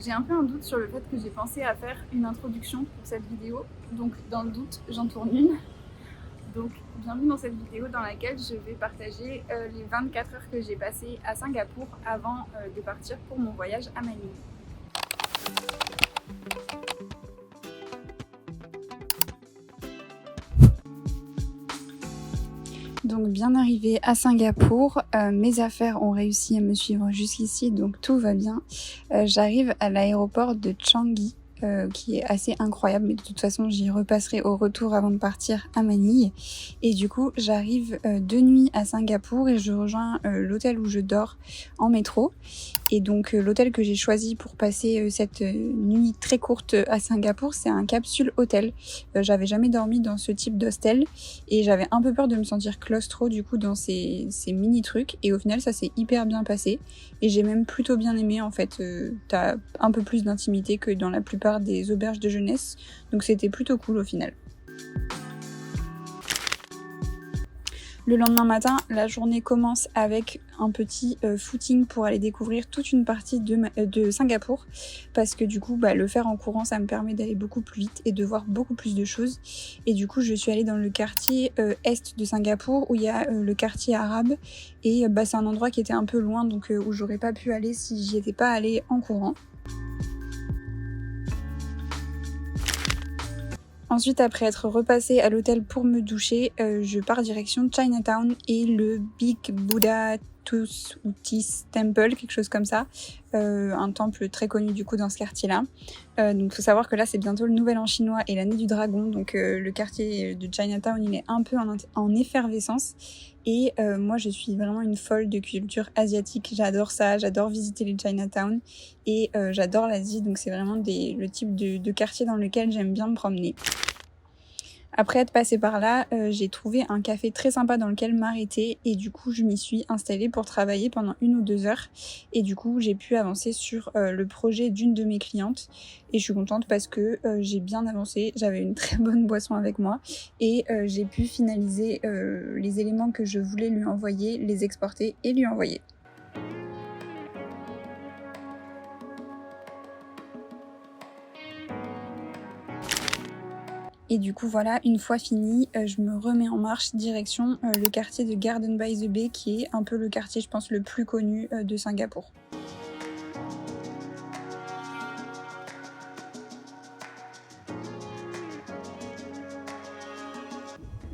J'ai un peu un doute sur le fait que j'ai pensé à faire une introduction pour cette vidéo, donc dans le doute, j'en tourne une. Donc bienvenue dans cette vidéo dans laquelle je vais partager les 24 heures que j'ai passées à Singapour avant de partir pour mon voyage à Manille. Donc bien arrivé à Singapour, mes affaires ont réussi à me suivre jusqu'ici, donc tout va bien. J'arrive à l'aéroport de Changi, qui est assez incroyable, mais de toute façon j'y repasserai au retour avant de partir à Manille. Et du coup j'arrive de nuit à Singapour et je rejoins l'hôtel où je dors en métro. Et donc l'hôtel que j'ai choisi pour passer cette nuit très courte à Singapour, c'est un capsule hôtel. J'avais jamais dormi dans ce type d'hostel et j'avais un peu peur de me sentir claustro du coup dans ces mini trucs, et au final ça s'est hyper bien passé et j'ai même plutôt bien aimé en fait. T'as un peu plus d'intimité que dans la plupart des auberges de jeunesse, donc c'était plutôt cool au final. Le lendemain matin, la journée commence avec un petit footing pour aller découvrir toute une partie de Singapour, parce que du coup le faire en courant ça me permet d'aller beaucoup plus vite et de voir beaucoup plus de choses. Et du coup je suis allée dans le quartier est de Singapour où il y a le quartier arabe, et c'est un endroit qui était un peu loin, donc où j'aurais pas pu aller si j'y étais pas allée en courant. Ensuite, après être repassée à l'hôtel pour me doucher, je pars direction Chinatown et le Big Buddha Tooth ou Teeth Temple, quelque chose comme ça. Un temple très connu du coup dans ce quartier-là. Donc faut savoir que là c'est bientôt le nouvel an chinois et l'année du dragon, donc le quartier de Chinatown il est un peu en effervescence. Et moi je suis vraiment une folle de culture asiatique, j'adore ça, j'adore visiter les Chinatown et j'adore l'Asie, donc c'est vraiment le type de quartier dans lequel j'aime bien me promener. Après être passée par là, j'ai trouvé un café très sympa dans lequel m'arrêter et du coup je m'y suis installée pour travailler pendant 1 ou 2 heures, et du coup j'ai pu avancer sur le projet d'une de mes clientes et je suis contente parce que j'ai bien avancé, j'avais une très bonne boisson avec moi et j'ai pu finaliser les éléments que je voulais lui envoyer, les exporter et lui envoyer. Et du coup voilà, une fois fini, je me remets en marche direction le quartier de Garden by the Bay, qui est un peu le quartier je pense le plus connu de Singapour.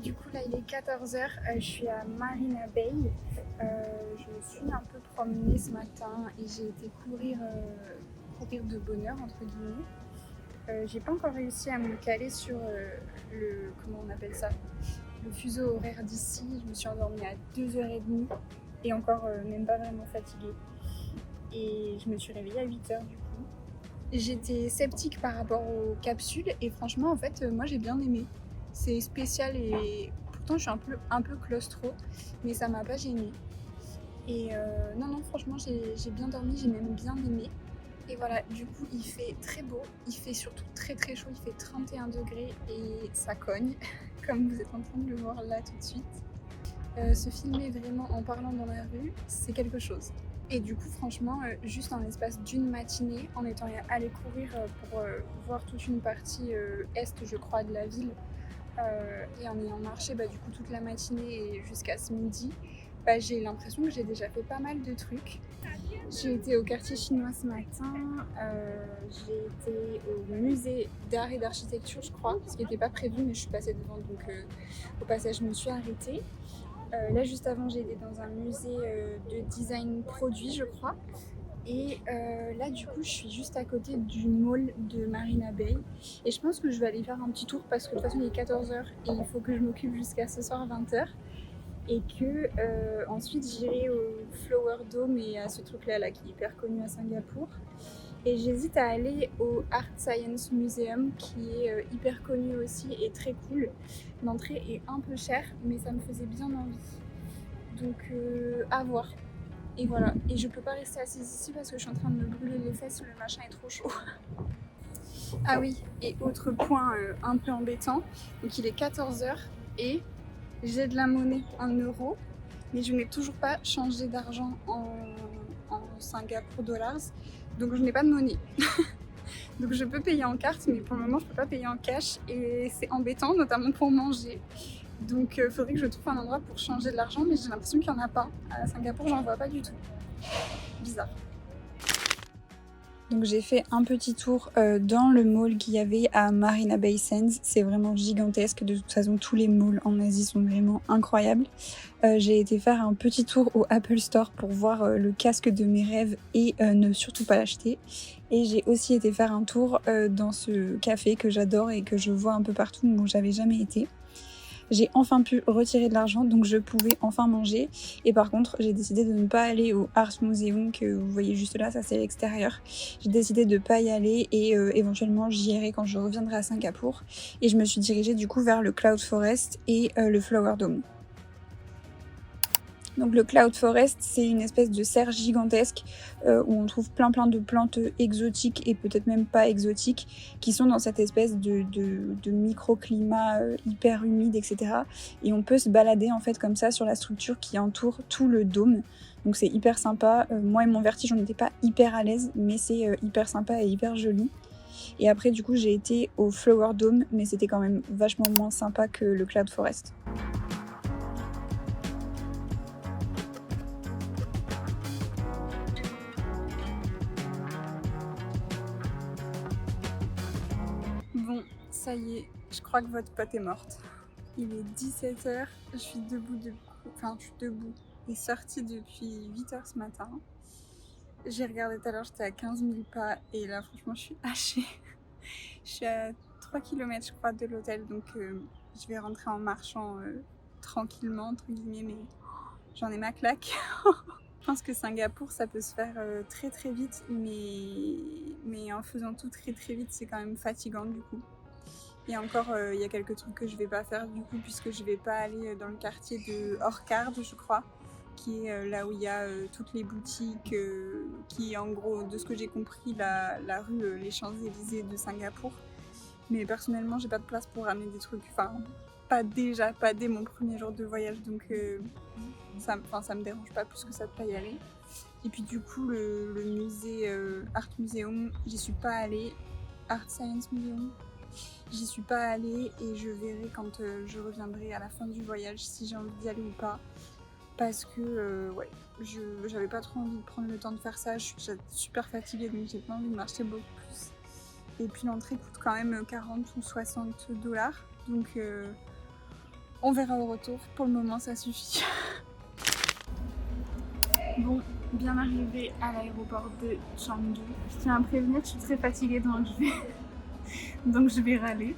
Du coup là il est 14h, je suis à Marina Bay. Je me suis un peu promenée ce matin et j'ai été courir de bonheur entre guillemets. J'ai pas encore réussi à me caler sur comment on appelle ça, le fuseau horaire d'ici. Je me suis endormie à 2h30 et encore même pas vraiment fatiguée. Et je me suis réveillée à 8h du coup. J'étais sceptique par rapport aux capsules et franchement en fait moi j'ai bien aimé. C'est spécial et pourtant je suis un peu claustro, mais ça m'a pas gênée. Et non franchement j'ai bien dormi, j'ai même bien aimé. Et voilà, du coup il fait très beau, il fait surtout très très chaud, il fait 31 degrés et ça cogne, comme vous êtes en train de le voir là tout de suite. Se filmer vraiment en parlant dans la rue, c'est quelque chose. Et du coup franchement, juste en l'espace d'une matinée, en étant allée courir pour voir toute une partie est je crois de la ville, et en ayant marché du coup toute la matinée et jusqu'à ce midi, j'ai l'impression que j'ai déjà fait pas mal de trucs. J'ai été au quartier chinois ce matin, j'ai été au musée d'art et d'architecture je crois, ce qui n'était pas prévu mais je suis passée devant, donc au passage je me suis arrêtée. Là juste avant j'ai été dans un musée de design produit je crois. Et là du coup je suis juste à côté du mall de Marina Bay et je pense que je vais aller faire un petit tour parce que de toute façon il est 14h et il faut que je m'occupe jusqu'à ce soir 20h, et que ensuite j'irai au Flower Dome et à ce truc là qui est hyper connu à Singapour. Et j'hésite à aller au Art Science Museum qui est hyper connu aussi et très cool. L'entrée est un peu chère mais ça me faisait bien envie, donc à voir. Et voilà, et je peux pas rester assise ici parce que je suis en train de me brûler les fesses, le machin est trop chaud. Ah oui, et autre point un peu embêtant, donc il est 14h et j'ai de la monnaie en euros, mais je n'ai toujours pas changé d'argent en Singapour dollars, donc je n'ai pas de monnaie. Donc je peux payer en carte, mais pour le moment je peux pas payer en cash et c'est embêtant, notamment pour manger. Donc il faudrait que je trouve un endroit pour changer de l'argent, mais j'ai l'impression qu'il n'y en a pas. À Singapour, j'en vois pas du tout. Bizarre. Donc j'ai fait un petit tour dans le mall qu'il y avait à Marina Bay Sands. C'est vraiment gigantesque. De toute façon, tous les malls en Asie sont vraiment incroyables. J'ai été faire un petit tour au Apple Store pour voir le casque de mes rêves et ne surtout pas l'acheter. Et j'ai aussi été faire un tour dans ce café que j'adore et que je vois un peu partout où j'avais jamais été. J'ai enfin pu retirer de l'argent, donc je pouvais enfin manger. Et par contre, j'ai décidé de ne pas aller au Art Museum que vous voyez juste là, ça c'est l'extérieur. J'ai décidé de ne pas y aller et éventuellement j'y irai quand je reviendrai à Singapour. Et je me suis dirigée du coup vers le Cloud Forest et le Flower Dome. Donc le Cloud Forest, c'est une espèce de serre gigantesque où on trouve plein de plantes exotiques et peut-être même pas exotiques qui sont dans cette espèce de microclimat hyper humide, etc. Et on peut se balader en fait comme ça sur la structure qui entoure tout le dôme. Donc c'est hyper sympa. Moi et mon vertige, on n'était pas hyper à l'aise, mais c'est hyper sympa et hyper joli. Et après du coup j'ai été au Flower Dome, mais c'était quand même vachement moins sympa que le Cloud Forest. Bon, ça y est, je crois que votre pote est morte. Il est 17h, je suis debout et sortie depuis 8h ce matin. J'ai regardé tout à l'heure, j'étais à 15 000 pas et là franchement je suis hachée. Je suis à 3 km je crois de l'hôtel, donc je vais rentrer en marchant tranquillement entre guillemets, mais j'en ai ma claque. Je pense que Singapour ça peut se faire très vite, mais en faisant tout très vite c'est quand même fatigant du coup. Et encore il y a quelques trucs que je vais pas faire du coup, puisque je vais pas aller dans le quartier de Orchard je crois, qui est là où il y a toutes les boutiques, qui est en gros, de ce que j'ai compris, la rue les Champs-Élysées de Singapour. Mais personnellement j'ai pas de place pour ramener des trucs, enfin pas dès mon premier jour de voyage, donc ça me dérange pas plus que ça de pas y aller. Et puis du coup le musée Art Museum, j'y suis pas allée. Art Science Museum, j'y suis pas allée et je verrai quand je reviendrai à la fin du voyage si j'ai envie d'y aller ou pas. Parce que ouais, j'avais pas trop envie de prendre le temps de faire ça, je suis déjà super fatiguée donc j'ai pas envie de marcher beaucoup plus. Et puis l'entrée coûte quand même 40 ou 60 $, donc on verra au retour. Pour le moment ça suffit. Bon, bien arrivée à l'aéroport de Chengdu. Je tiens à prévenir, je suis très fatiguée donc je vais râler.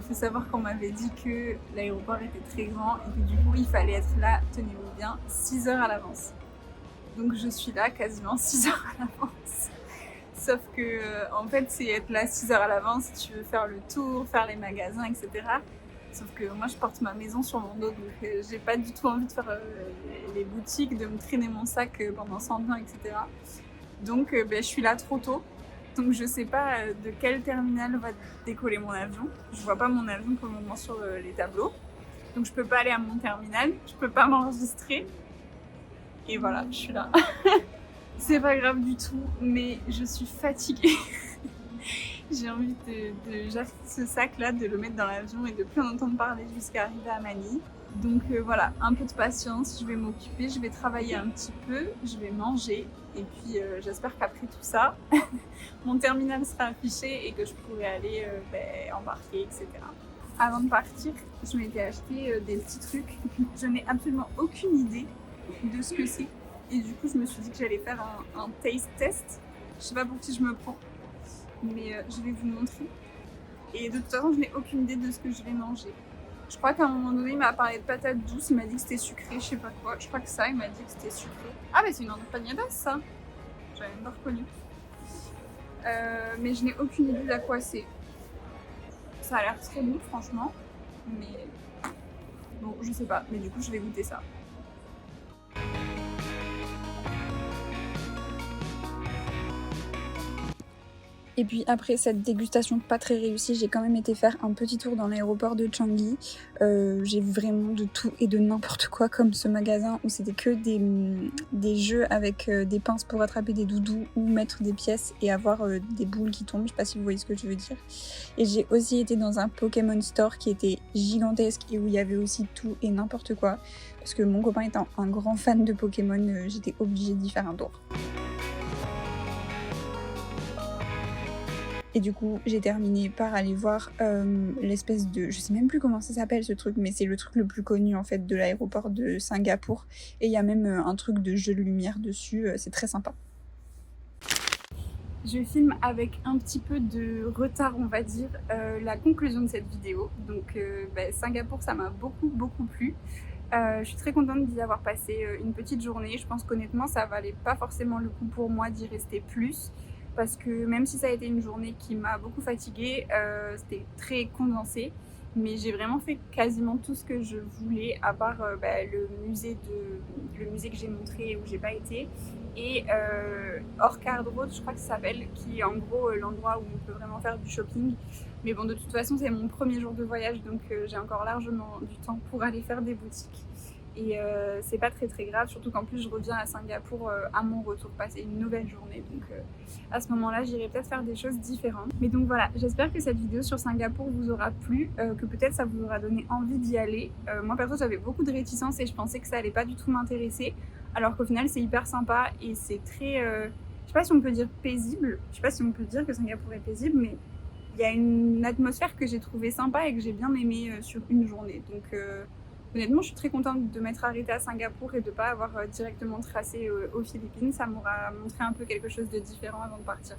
Faut savoir qu'on m'avait dit que l'aéroport était très grand et que du coup il fallait être là, tenez-vous bien, 6 heures à l'avance. Donc je suis là quasiment 6 heures à l'avance. Sauf que en fait c'est être là 6 heures à l'avance si tu veux faire le tour, faire les magasins, etc. Sauf que moi je porte ma maison sur mon dos, donc j'ai pas du tout envie de faire les boutiques, de me traîner mon sac pendant 100 ans, etc. Donc je suis là trop tôt. Donc je sais pas de quel terminal va décoller mon avion. Je vois pas mon avion pour le moment sur les tableaux. Donc je peux pas aller à mon terminal, je peux pas m'enregistrer. Et voilà, je suis là. C'est pas grave du tout, mais je suis fatiguée. J'ai envie de j'affile ce sac là, de le mettre dans l'avion et de plus en entendre parler jusqu'à arriver à Manille. Donc voilà, un peu de patience, je vais m'occuper, je vais travailler un petit peu, je vais manger. Et puis j'espère qu'après tout ça, mon terminal sera affiché et que je pourrai aller embarquer, etc. Avant de partir, je m'étais acheté des petits trucs. Je n'ai absolument aucune idée de ce que c'est. Et du coup, je me suis dit que j'allais faire un taste test. Je sais pas pour qui je me prends, mais je vais vous le montrer. Et de toute façon, je n'ai aucune idée de ce que je vais manger. Je crois qu'à un moment donné, il m'a parlé de patates douces, il m'a dit que c'était sucré, je sais pas quoi. Je crois que ça, il m'a dit que c'était sucré. Ah, mais c'est une empanadas, ça. J'avais même pas reconnu. Mais je n'ai aucune idée d'à quoi c'est. Ça a l'air très bon, franchement. Mais bon, je sais pas. Mais du coup, je vais goûter ça. Et puis après cette dégustation pas très réussie, j'ai quand même été faire un petit tour dans l'aéroport de Changi. J'ai vu vraiment de tout et de n'importe quoi, comme ce magasin où c'était que des jeux avec des pinces pour attraper des doudous ou mettre des pièces et avoir des boules qui tombent. Je sais pas si vous voyez ce que je veux dire. Et j'ai aussi été dans un Pokémon Store qui était gigantesque et où il y avait aussi tout et n'importe quoi. Parce que mon copain étant un grand fan de Pokémon, j'étais obligée d'y faire un tour. Et du coup, j'ai terminé par aller voir l'espèce de... Je sais même plus comment ça s'appelle ce truc, mais c'est le truc le plus connu en fait de l'aéroport de Singapour. Et il y a même un truc de jeu de lumière dessus, c'est très sympa. Je filme avec un petit peu de retard, on va dire, la conclusion de cette vidéo. Donc Singapour, ça m'a beaucoup plu. Je suis très contente d'y avoir passé une petite journée. Je pense qu'honnêtement, ça valait pas forcément le coup pour moi d'y rester plus. Parce que même si ça a été une journée qui m'a beaucoup fatiguée, c'était très condensé. Mais j'ai vraiment fait quasiment tout ce que je voulais, à part le musée que j'ai montré où j'ai pas été. Et Orchard Road, je crois que ça s'appelle, qui est en gros l'endroit où on peut vraiment faire du shopping. Mais bon, de toute façon, c'est mon premier jour de voyage, donc j'ai encore largement du temps pour aller faire des boutiques. Et c'est pas très grave, surtout qu'en plus je reviens à Singapour à mon retour, passer une nouvelle journée. Donc à ce moment-là, j'irai peut-être faire des choses différentes. Mais donc voilà, j'espère que cette vidéo sur Singapour vous aura plu, que peut-être ça vous aura donné envie d'y aller. Moi perso, j'avais beaucoup de réticence et je pensais que ça allait pas du tout m'intéresser, alors qu'au final c'est hyper sympa et c'est très... je sais pas si on peut dire paisible, je sais pas si on peut dire que Singapour est paisible, mais il y a une atmosphère que j'ai trouvée sympa et que j'ai bien aimée sur une journée. Donc honnêtement, je suis très contente de m'être arrêtée à Singapour et de ne pas avoir directement tracé aux Philippines. Ça m'aura montré un peu quelque chose de différent avant de partir.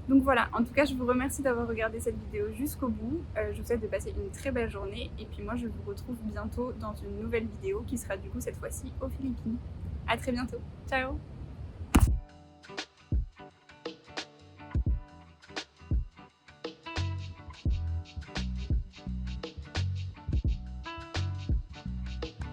Donc voilà, en tout cas, je vous remercie d'avoir regardé cette vidéo jusqu'au bout. Je vous souhaite de passer une très belle journée. Et puis moi, je vous retrouve bientôt dans une nouvelle vidéo qui sera du coup cette fois-ci aux Philippines. À très bientôt. Ciao!